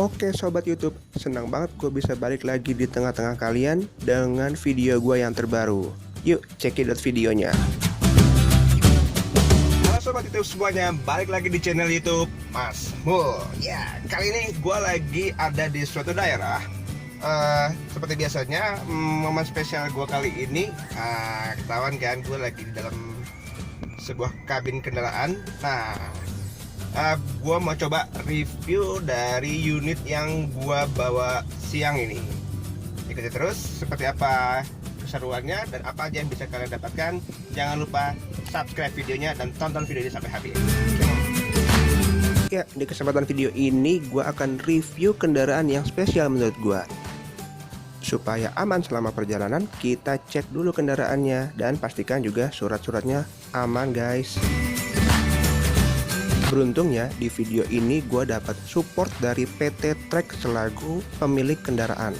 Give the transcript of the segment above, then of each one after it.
Oke sobat YouTube, senang banget gue bisa balik lagi di tengah-tengah kalian dengan video gue yang terbaru. Yuk cekidot videonya. Halo sobat YouTube semuanya, balik lagi di channel YouTube Mas Mul. Ya, kali ini gue lagi ada di suatu daerah. Seperti biasanya, momen spesial gue kali ini, ketahuan kan gue lagi di dalam sebuah kabin kendaraan. Nah, gue mau coba review dari unit yang gue bawa siang ini. Ikuti terus seperti apa keseruannya dan apa aja yang bisa kalian dapatkan. Jangan lupa subscribe videonya dan tonton video ini sampai habis. Ya, di kesempatan video ini gue akan review kendaraan yang spesial menurut gue. Supaya aman selama perjalanan, kita cek dulu kendaraannya dan pastikan juga surat-suratnya aman guys. Beruntungnya di video ini gue dapat support dari PT Trek selaku pemilik kendaraan.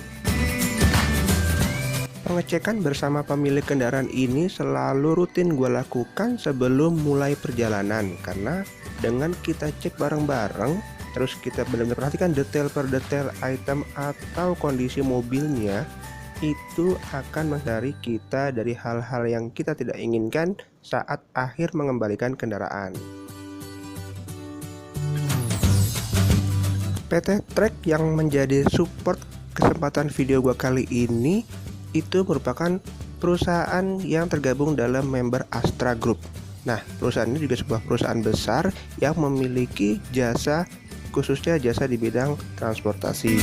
Pengecekan bersama pemilik kendaraan ini selalu rutin gue lakukan sebelum mulai perjalanan, karena dengan kita cek bareng-bareng, terus kita benar-benar perhatikan detail per detail item atau kondisi mobilnya, itu akan menghindari kita dari hal-hal yang kita tidak inginkan saat akhir mengembalikan kendaraan. PT Trek yang menjadi support kesempatan video gua kali ini itu merupakan perusahaan yang tergabung dalam member Astra Group. Nah, perusahaan ini juga sebuah perusahaan besar yang memiliki jasa, khususnya jasa di bidang transportasi.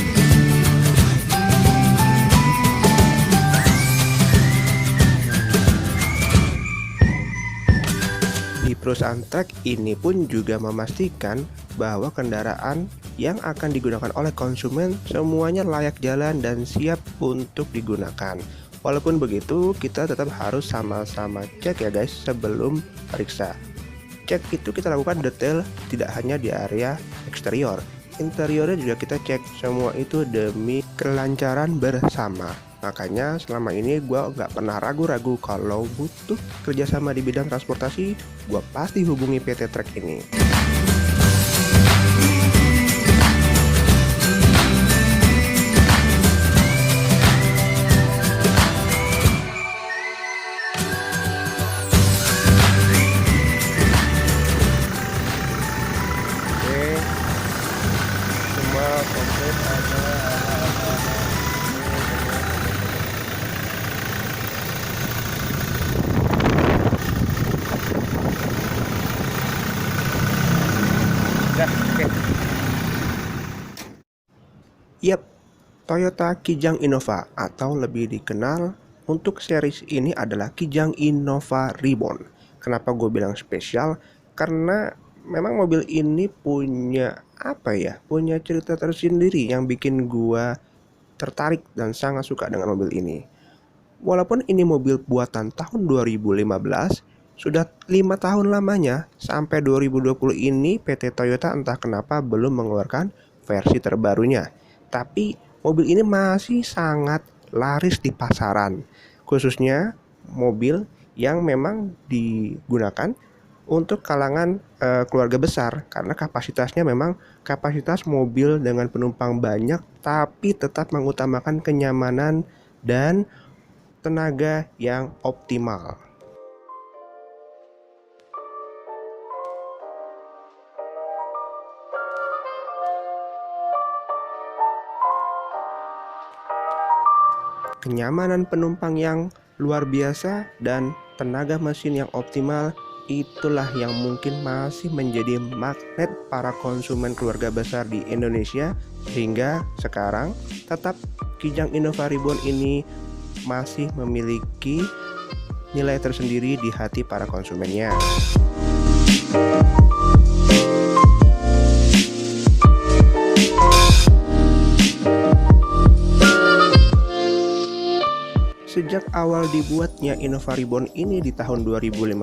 Di perusahaan Trek ini pun juga memastikan bahwa kendaraan yang akan digunakan oleh konsumen semuanya layak jalan dan siap untuk digunakan. Walaupun begitu, kita tetap harus sama-sama cek ya guys sebelum periksa. Cek itu kita lakukan detail, tidak hanya di area eksterior, interiornya juga kita cek. Semua itu demi kelancaran bersama. Makanya selama ini gue nggak pernah ragu-ragu kalau butuh kerjasama di bidang transportasi, gue pasti hubungi PT Trek ini. Komplit ada ya, oke. Yap, Toyota Kijang Innova atau lebih dikenal untuk series ini adalah Kijang Innova Reborn. Kenapa gue bilang spesial? Karena memang mobil ini punya punya cerita tersendiri yang bikin gua tertarik dan sangat suka dengan mobil ini. Walaupun ini mobil buatan tahun 2015, sudah 5 tahun lamanya, sampai 2020 ini PT Toyota entah kenapa belum mengeluarkan versi terbarunya. Tapi mobil ini masih sangat laris di pasaran, khususnya mobil yang memang digunakan untuk kalangan keluarga besar, karena kapasitasnya memang kapasitas mobil dengan penumpang banyak tapi tetap mengutamakan kenyamanan dan tenaga yang optimal. Kenyamanan penumpang yang luar biasa dan tenaga mesin yang optimal, itulah yang mungkin masih menjadi magnet para konsumen keluarga besar di Indonesia, sehingga sekarang tetap Kijang Innova Reborn ini masih memiliki nilai tersendiri di hati para konsumennya. Sejak awal dibuatnya Innova Reborn ini di tahun 2015,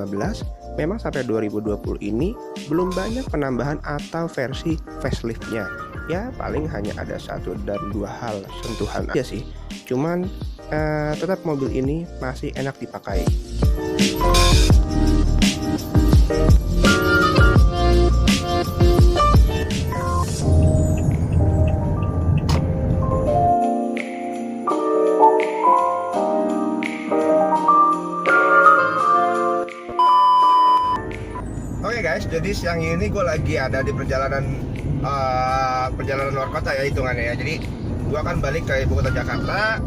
memang sampai 2020 ini belum banyak penambahan atau versi faceliftnya. Ya paling hanya ada 1 dan 2 hal sentuhan aja sih. Cuman tetap mobil ini masih enak dipakai. ini gue lagi ada di perjalanan luar kota ya hitungannya ya. Jadi gue akan balik ke ibu kota Jakarta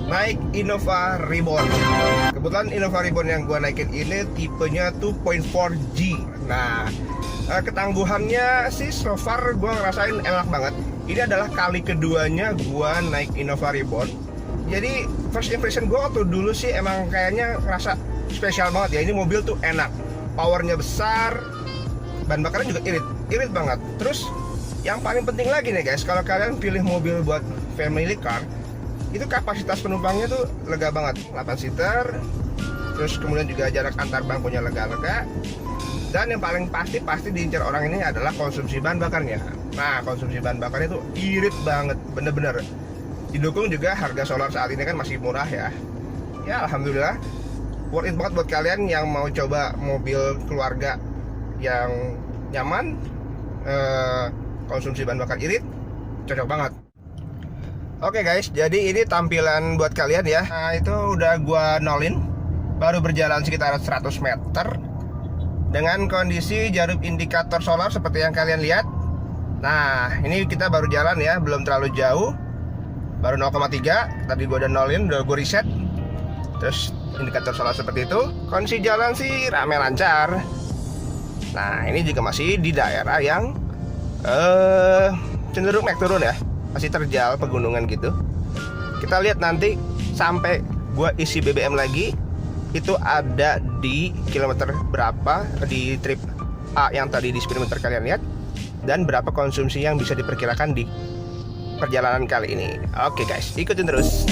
naik Innova Reborn. Kebetulan Innova Reborn yang gue naikin ini tipenya 2.4G. Nah, ketangguhannya sih so far gue ngerasain enak banget. Ini adalah kali keduanya gue naik Innova Reborn. Jadi first impression gue waktu dulu sih emang kayaknya ngerasa spesial banget ya. Ini mobil tuh enak, powernya besar, bahan bakarnya juga irit banget. Terus yang paling penting lagi nih guys, kalau kalian pilih mobil buat family car, itu kapasitas penumpangnya tuh lega banget, 8 seater. Terus kemudian juga jarak antar bangkunya lega-lega. Dan yang paling pasti diincar orang ini adalah konsumsi bahan bakarnya. Nah, konsumsi bahan bakarnya tuh irit banget, bener-bener. Didukung juga harga solar saat ini kan masih murah ya. Ya alhamdulillah, worth it banget buat kalian yang mau coba mobil keluarga yang nyaman, konsumsi bahan bakar irit, cocok banget. Oke guys, jadi ini tampilan buat kalian ya. Nah, itu udah gua nolin, baru berjalan sekitar 100 meter dengan kondisi jarum indikator solar seperti yang kalian lihat. Nah, ini kita baru jalan ya, belum terlalu jauh, baru 0,3. Tadi gua udah nolin, udah gua reset. Terus indikator solar seperti itu. Kondisi jalan sih rame lancar. Nah, ini juga masih di daerah yang cenderung naik turun ya, masih terjal pegunungan gitu. Kita lihat nanti sampai gua isi BBM lagi itu ada di kilometer berapa di trip A yang tadi di speedometer kalian lihat, dan berapa konsumsi yang bisa diperkirakan di perjalanan kali ini. Oke guys, ikutin terus.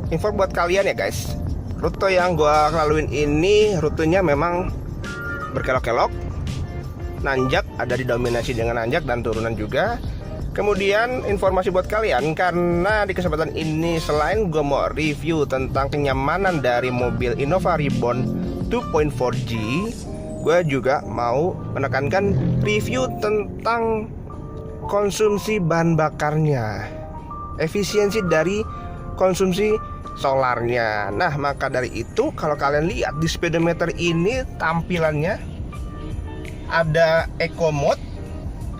Info buat kalian ya guys, rute yang gua laluin ini rutenya memang berkelok-kelok, nanjak, ada didominasi dengan nanjak dan turunan juga. Kemudian informasi buat kalian, karena di kesempatan ini selain gue mau review tentang kenyamanan dari mobil Innova Reborn 2.4G, gue juga mau menekankan review tentang konsumsi bahan bakarnya, efisiensi dari konsumsi solarnya. Nah, maka dari itu kalau kalian lihat di speedometer ini tampilannya ada eco mode.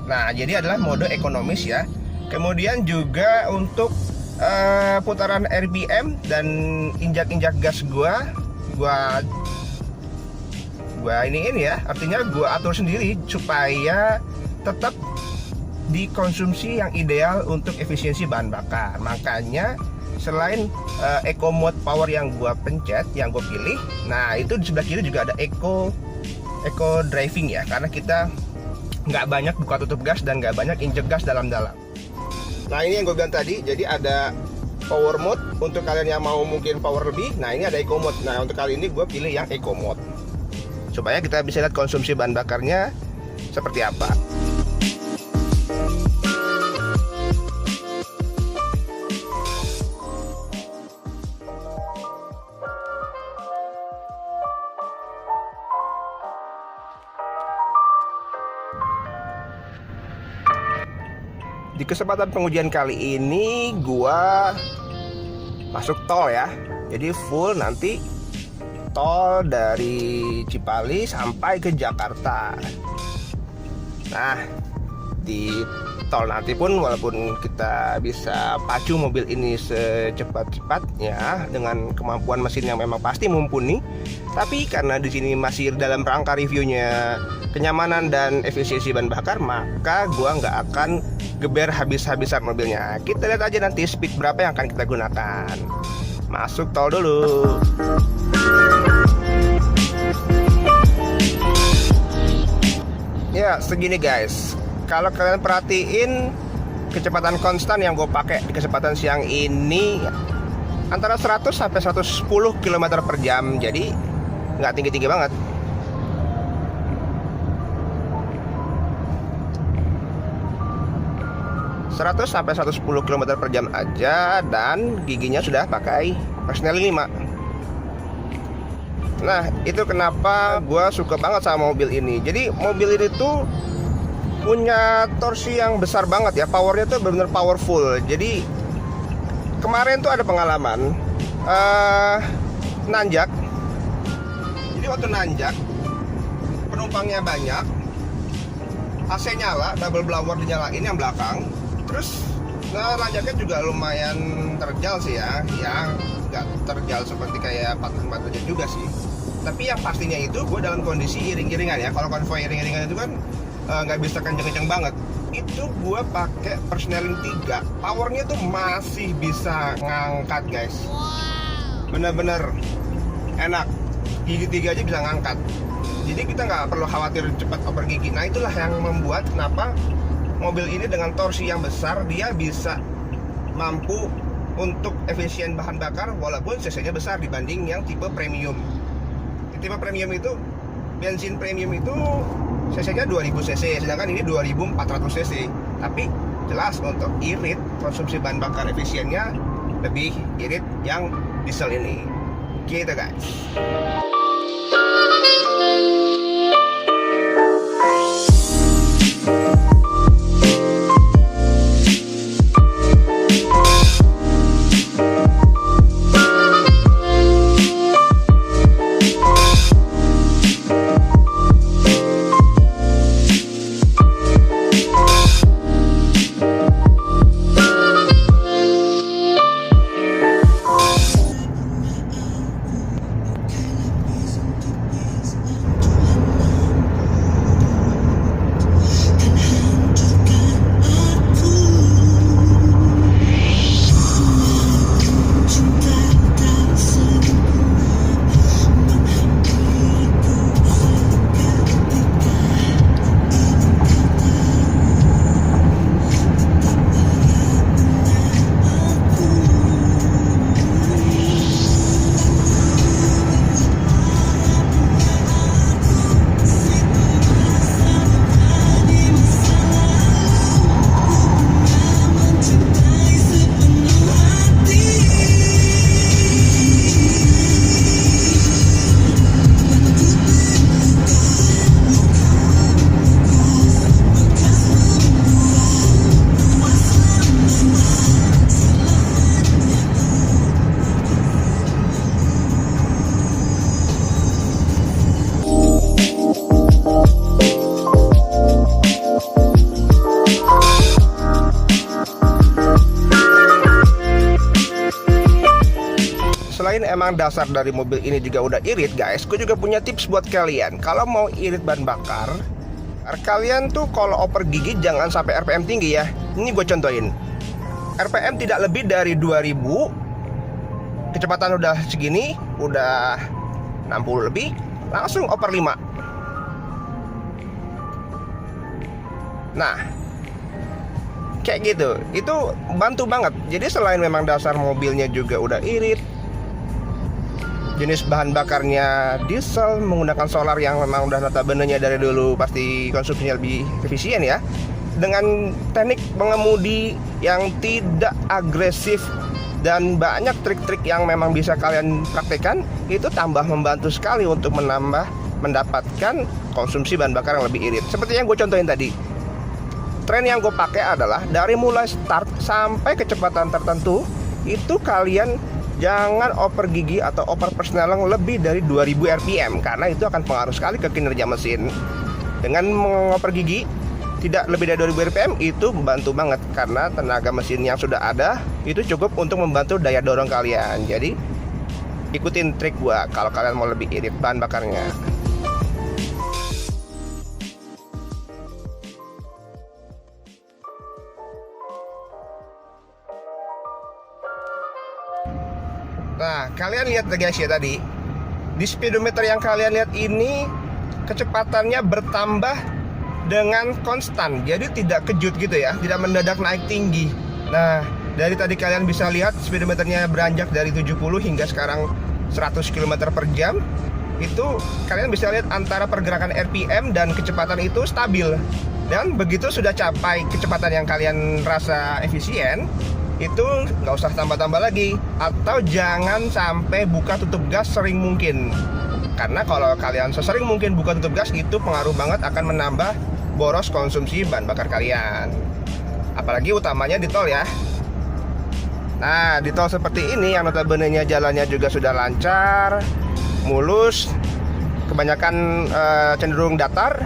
Nah, jadi adalah mode ekonomis ya. Kemudian juga untuk putaran RPM dan injak-injak gas gua iniin ya. Artinya gua atur sendiri supaya tetap dikonsumsi yang ideal untuk efisiensi bahan bakar. Makanya selain eco mode power yang gua pencet, yang gua pilih, nah itu di sebelah kiri juga ada eco driving ya, karena kita nggak banyak buka tutup gas dan nggak banyak injek gas dalam-dalam. Nah, ini yang gue bilang tadi, jadi ada power mode untuk kalian yang mau mungkin power lebih. Nah, ini ada eco mode. Nah, untuk kali ini gue pilih yang eco mode supaya kita bisa lihat konsumsi bahan bakarnya seperti apa. Di kesempatan pengujian kali ini gua masuk tol ya. Jadi full nanti tol dari Cipali sampai ke Jakarta. Nah, di tol nanti pun walaupun kita bisa pacu mobil ini secepat-cepatnya dengan kemampuan mesin yang memang pasti mumpuni, tapi karena di sini masih dalam rangka reviewnya kenyamanan dan efisiensi bahan bakar, maka gua nggak akan geber habis-habisan mobilnya. Kita lihat aja nanti speed berapa yang akan kita gunakan. Masuk tol dulu. Ya, segini guys. Kalau kalian perhatiin kecepatan konstan yang gue pakai di kesempatan siang ini antara 100 sampai 110 km per jam. Jadi nggak tinggi-tinggi banget. ...100 sampai 110 km per jam aja, dan giginya sudah pakai Persnelling 5. Nah, itu kenapa gue suka banget sama mobil ini. Jadi mobil ini tuh punya torsi yang besar banget ya, powernya tuh benar-benar powerful. Jadi kemarin tuh ada pengalaman nanjak. Jadi waktu nanjak penumpangnya banyak, AC nyala, double blower dinyalain yang belakang. Terus nanjaknya juga lumayan terjal sih ya, nggak terjal seperti kayak 45 derajat juga sih. Tapi yang pastinya itu gue dalam kondisi iring-iringan ya. Kalau konvoy iring-iringan itu kan nggak bisa kenceng-kenceng banget. Itu gue pakai persneling 3, powernya tuh masih bisa ngangkat guys. Bener-bener enak, gigi 3 aja bisa ngangkat. Jadi kita nggak perlu khawatir cepat oper gigi. Nah itulah yang membuat kenapa mobil ini dengan torsi yang besar dia bisa mampu untuk efisien bahan bakar walaupun cc-nya besar dibanding yang tipe premium. Tipe premium itu, bensin premium itu cc-nya 2000 cc, sedangkan ini 2400 cc. Tapi jelas untuk irit konsumsi bahan bakar efisiennya lebih irit yang diesel ini. Gitu guys. Selain emang dasar dari mobil ini juga udah irit guys, gue juga punya tips buat kalian. Kalau mau irit bahan bakar, kalian tuh kalau oper gigi jangan sampai RPM tinggi ya. Ini gue contohin, RPM tidak lebih dari 2000, kecepatan udah segini, udah 60 lebih, langsung oper 5. Nah kayak gitu, itu bantu banget. Jadi selain memang dasar mobilnya juga udah irit, jenis bahan bakarnya diesel menggunakan solar yang memang udah notabene-nya dari dulu pasti konsumsinya lebih efisien ya. Dengan teknik mengemudi yang tidak agresif dan banyak trik-trik yang memang bisa kalian praktekkan, itu tambah membantu sekali untuk mendapatkan konsumsi bahan bakar yang lebih irit. Seperti yang gue contohin tadi, tren yang gue pakai adalah dari mulai start sampai kecepatan tertentu itu kalian jangan oper gigi atau oper persneling lebih dari 2000 rpm karena itu akan pengaruh sekali ke kinerja mesin. Dengan mengoper gigi tidak lebih dari 2000 rpm itu membantu banget karena tenaga mesin yang sudah ada itu cukup untuk membantu daya dorong kalian. Jadi ikutin trik gua kalau kalian mau lebih irit bahan bakarnya. Nah, kalian lihat guys ya tadi, di speedometer yang kalian lihat ini kecepatannya bertambah dengan konstan. Jadi tidak kejut gitu ya, tidak mendadak naik tinggi. Nah, dari tadi kalian bisa lihat speedometernya beranjak dari 70 hingga sekarang 100 km per jam. Itu kalian bisa lihat antara pergerakan RPM dan kecepatan itu stabil. Dan begitu sudah capai kecepatan yang kalian rasa efisien, itu nggak usah tambah-tambah lagi, atau jangan sampai buka tutup gas sering mungkin, karena kalau kalian sesering mungkin buka tutup gas itu pengaruh banget akan menambah boros konsumsi bahan bakar kalian, apalagi utamanya di tol ya. Nah di tol seperti ini yang notabene-nya jalannya juga sudah lancar, mulus, kebanyakan cenderung datar.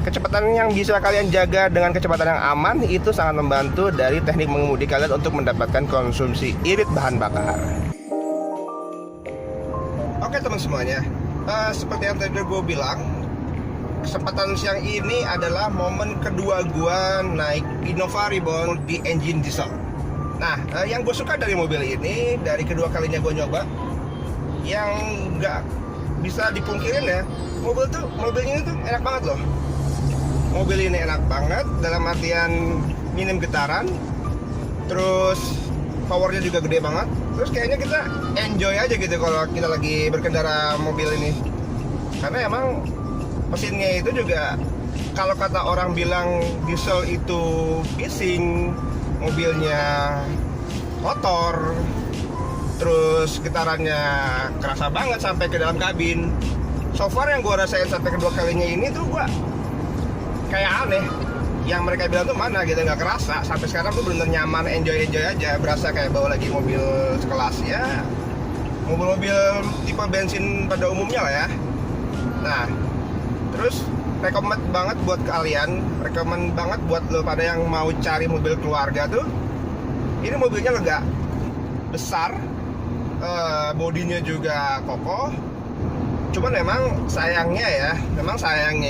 Kecepatan yang bisa kalian jaga dengan kecepatan yang aman itu sangat membantu dari teknik mengemudi kalian untuk mendapatkan konsumsi irit bahan bakar. Oke teman semuanya, seperti yang tadi gue bilang, kesempatan siang ini adalah momen kedua gue naik Innova Reborn di engine diesel. Nah, yang gue suka dari mobil ini, dari kedua kalinya gue nyoba, yang nggak bisa dipungkirin ya, mobilnya itu enak banget loh. Mobil ini enak banget dalam artian minim getaran, terus powernya juga gede banget. Terus kayaknya kita enjoy aja gitu kalau kita lagi berkendara mobil ini. Karena emang mesinnya itu juga, kalau kata orang bilang diesel itu bising, mobilnya kotor, terus getarannya kerasa banget sampai ke dalam kabin. So far yang gue rasain sampai kedua kalinya ini tuh gue kayak aneh. Yang mereka bilang tuh mana gitu, nggak kerasa. Sampai sekarang tuh bener nyaman, enjoy aja. Berasa kayak bawa lagi mobil sekelas ya, mobil-mobil tipe bensin pada umumnya lah ya. Nah, terus recommend banget buat kalian, recommend banget buat lo pada yang mau cari mobil keluarga tuh. Ini mobilnya lega, besar, bodinya juga kokoh. Cuman memang sayangnya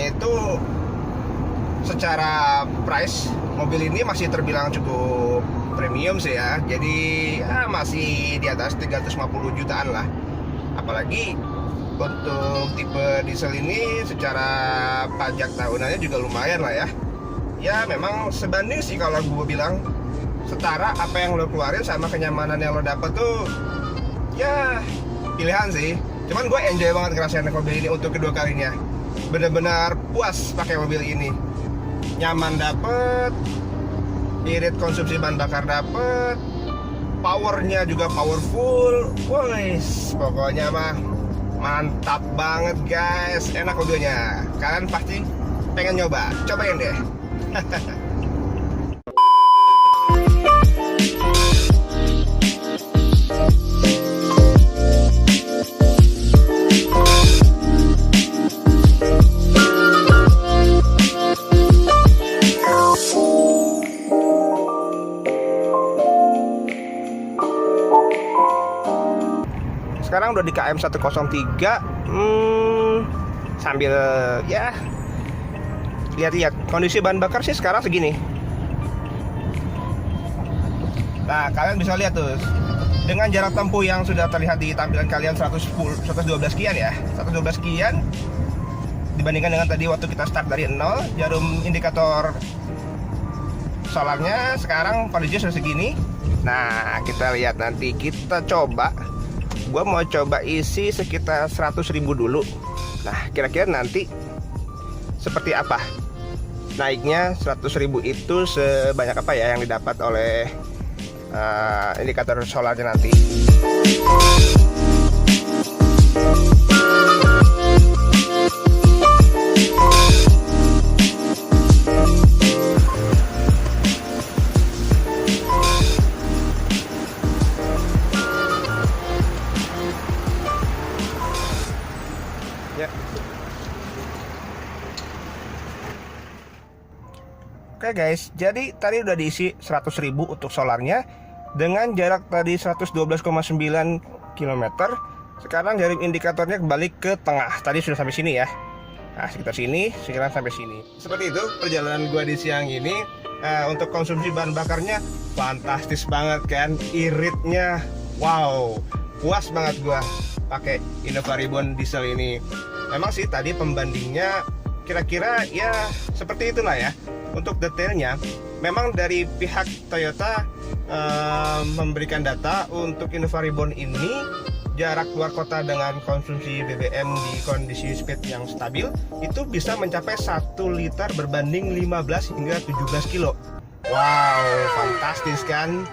itu secara price mobil ini masih terbilang cukup premium sih ya. Jadi masih di atas 350 jutaan lah. Apalagi untuk tipe diesel ini secara pajak tahunannya juga lumayan lah ya. Ya memang sebanding sih kalau gue bilang, setara apa yang lo keluarin sama kenyamanan yang lo dapet tuh ya pilihan sih. Cuman gue enjoy banget ngerasain mobil ini untuk kedua kalinya. Bener-bener puas pakai mobil ini. Nyaman dapet, irit konsumsi bahan bakar dapet, powernya juga powerful. Wes, pokoknya mah mantap banget guys. Enak mobilnya. Kalian pasti pengen nyoba, cobain deh. Sekarang udah di KM 103. Sambil ya lihat-lihat kondisi bahan bakar sih sekarang segini. Nah, kalian bisa lihat tuh, dengan jarak tempuh yang sudah terlihat di tampilan kalian 112 sekian ya, 112 sekian dibandingkan dengan tadi waktu kita start dari 0. Jarum indikator solarnya sekarang kondisi sudah segini. Nah, kita lihat nanti, kita coba. Gue mau coba isi sekitar 100.000 dulu. Nah, kira-kira nanti seperti apa naiknya 100.000 itu, sebanyak apa ya yang didapat oleh indikator solarnya nanti. Oke guys, jadi tadi udah diisi 100.000 untuk solarnya dengan jarak tadi 112,9 km. Sekarang jarum indikatornya kembali ke tengah. Tadi sudah sampai sini ya. Nah, sekitar sini, sekarang sampai sini. Seperti itu perjalanan gua di siang ini. Untuk konsumsi bahan bakarnya fantastis banget kan, iritnya wow, puas banget gua pakai Innova Reborn diesel ini. Memang sih tadi pembandingnya kira-kira ya seperti itulah ya. Untuk detailnya, memang dari pihak Toyota memberikan data untuk Innova Reborn ini, jarak keluar kota dengan konsumsi BBM di kondisi speed yang stabil itu bisa mencapai 1 liter berbanding 15 hingga 17 kilo. Wow, fantastis kan?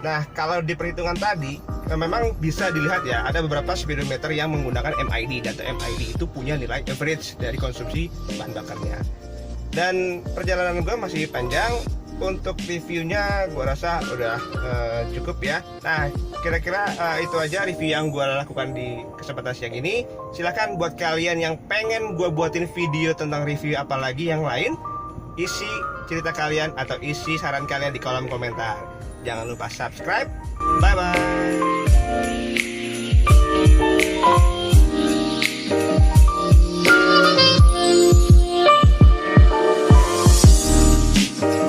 Nah, kalau di perhitungan tadi memang bisa dilihat ya, ada beberapa speedometer yang menggunakan MID. Data MID itu punya nilai average dari konsumsi bahan bakarnya. Dan perjalanan gue masih panjang, untuk reviewnya gue rasa udah cukup ya. Nah, kira-kira itu aja review yang gue lakukan di kesempatan siang ini. Silahkan buat kalian yang pengen gue buatin video tentang review apalagi yang lain, isi cerita kalian atau isi saran kalian di kolom komentar. Jangan lupa subscribe. Bye bye.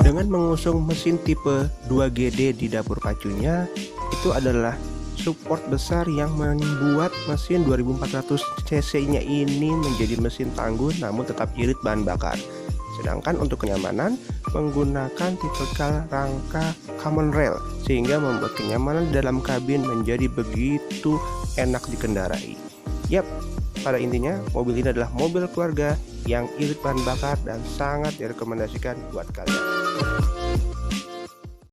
Dengan mengusung mesin tipe 2GD di dapur pacunya, itu adalah support besar yang membuat mesin 2400 cc nya ini menjadi mesin tangguh namun tetap irit bahan bakar. Sedangkan untuk kenyamanan menggunakan tipikal rangka common rail sehingga membuat kenyamanan dalam kabin menjadi begitu enak dikendarai. Yap, pada intinya mobil ini adalah mobil keluarga yang irit bahan bakar dan sangat direkomendasikan buat kalian.